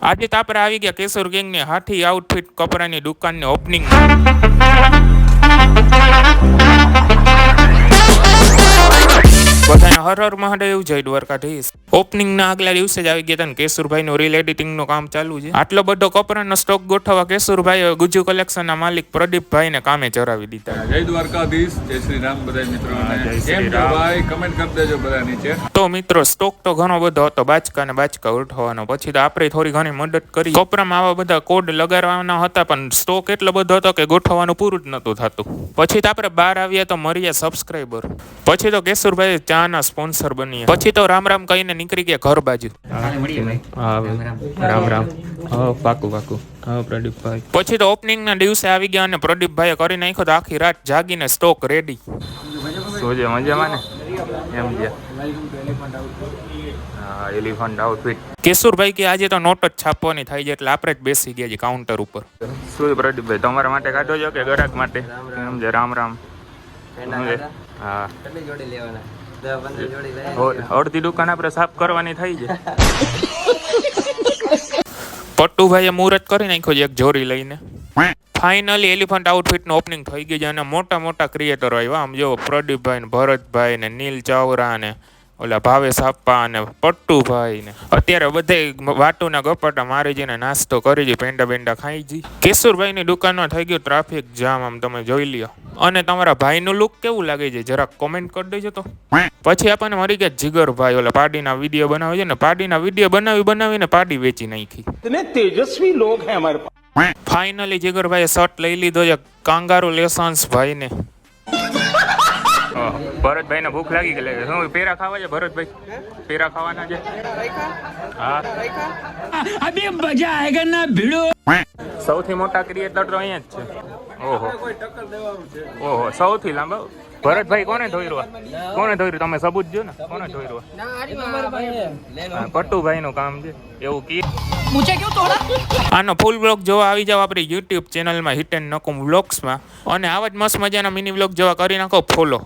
આજે તો આપણે આવી ગયા કેશોર ગેંગની હાથી આઉટફિટ કપડાની દુકાનની ઓપનિંગ. બધાને હર હર મહાદેવ, જય દ્વારકાધીશ. ઓપનિંગના આગલા દિવસે જ આવી ગયા હતા ને કેશુરભાઈનું રીલ એડિટિંગનું કામ ચાલુ છે. આટલો બધો કપડાનો સ્ટોક ગોઠવવા કેશુરભાઈ ગુજુ કલેક્શનના માલિક પ્રદીપભાઈને કામે ચરાવી દીધા. જય દ્વારકાધીશ, જય શ્રી રામ બધા મિત્રોને. કેમ છો ભાઈ? કમેન્ટ કરી દેજો બધા નીચે. તો મિત્રો સ્ટોક તો ઘણો બધો હતો, બાચકા ને બાચકા ઉઠવાનો. પછી તો આપણે થોડી ઘણી મદદ કરી. કપડામાં આવા બધા કોડ લગાડવાના હતા પણ સ્ટોક એટલો બધો હતો કે ગોઠવવાનું પૂરું જ નહોતું થતું. પછી તો આપણે બહાર આવ્યા તો મળ્યા સબસ્ક્રાઈબર. પછી તો કેશુરભાઈ ચાના સ્પોન્સર બન્યા. પછી તો રામ રામ કહીને નીકળી ગયા ઘર બાજુ. રામ રામ. હા પાકું પાકું. હા પ્રદીપભાઈ. પછી તો ઓપનિંગના દિવસે આવી ગયા અને પ્રદીપભાઈએ કરી નાખ્યો તો આખી રાત જાગીને સ્ટોક રેડી. સોજે મજામાં ને એમ ગયા. હા એલિફન્ટ આઉટફિટ. કેશુરભાઈ કે આજે તો નોટ જ છાપવાની થાય છે એટલે આપણે જ બેસી ગયા છીએ કાઉન્ટર ઉપર. શું પ્રદીપભાઈ તમારા માટે કાઢો છો કે ગ્રાહક માટે? સમજે રામ રામ. હા અડધી દુકાન આપણે સાફ કરવાની થઈ છે. પટ્ટુભાઈએ મુહૂર્ત કરી નાખ્યો છે એક જોરી લઈને. ફાઇનલી એલિફન્ટ આઉટફિટનું ઓપનિંગ થઈ ગયું છે અને મોટા મોટા ક્રિએટરો આવ્યા. આમ જો પ્રદીપભાઈ ને ભરતભાઈ ને નીલ ચાવરા ને ઓલા ભાવેશ આપા અને પટ્ટુભાઈ ને અત્યારે બધે વાટુના ગપાટા મારી જઈને નાસ્તો કરી જી, પેંડા બેંડા ખાઈ જી. કેશુરભાઈની દુકાનમાં થઈ ગયું ટ્રાફિક જામ, આમ તમે જોઈ લ્યો. અને તમારા ભાઈનું લુક કેવું લાગે છે જરાક કોમેન્ટ કરી દેજો તો. પછી આપણને મળી ગયા જીગરભાઈ, ઓલા પાડીના વિડીયો બનાવે છે ને, પાડીના વિડીયો બનાવીને પાડી વેચી નાખી. તેજસ્વી લોગ હે અમારે પાસ. ફાઇનલી જીગરભાઈએ શર્ટ લઈ લીધો છે કાંગારુ લેસન્સ ભાઈને. ભરતભાઈને ભૂખ લાગી ગઈ. શું પેરા ખાવા છે ભરતભાઈ? પેરા ખાવાના છે? હા અબે મજા આયેગા ના ભીડો. સૌથી મોટા ક્રિએટર તો અહીંયા જ છે. ઓહો સૌથી લાંબા. ભરતભાઈ કોને ધોઈરવા? તમે સબૂત જો ને કોને ધોઈરવા? પટ્ટુભાઈ નું કામ છે એવું કી. આનો ફૂલ બ્લોગ જોવા આવી જાવ આપણી યુટ્યુબ ચેનલમાં હિટ એન્ડ નકુમ વ્લોગ્સમાં. અને આવા જ મસ્ત મજાના મિની વ્લોગ જોવા કરી નાખો ફોલો.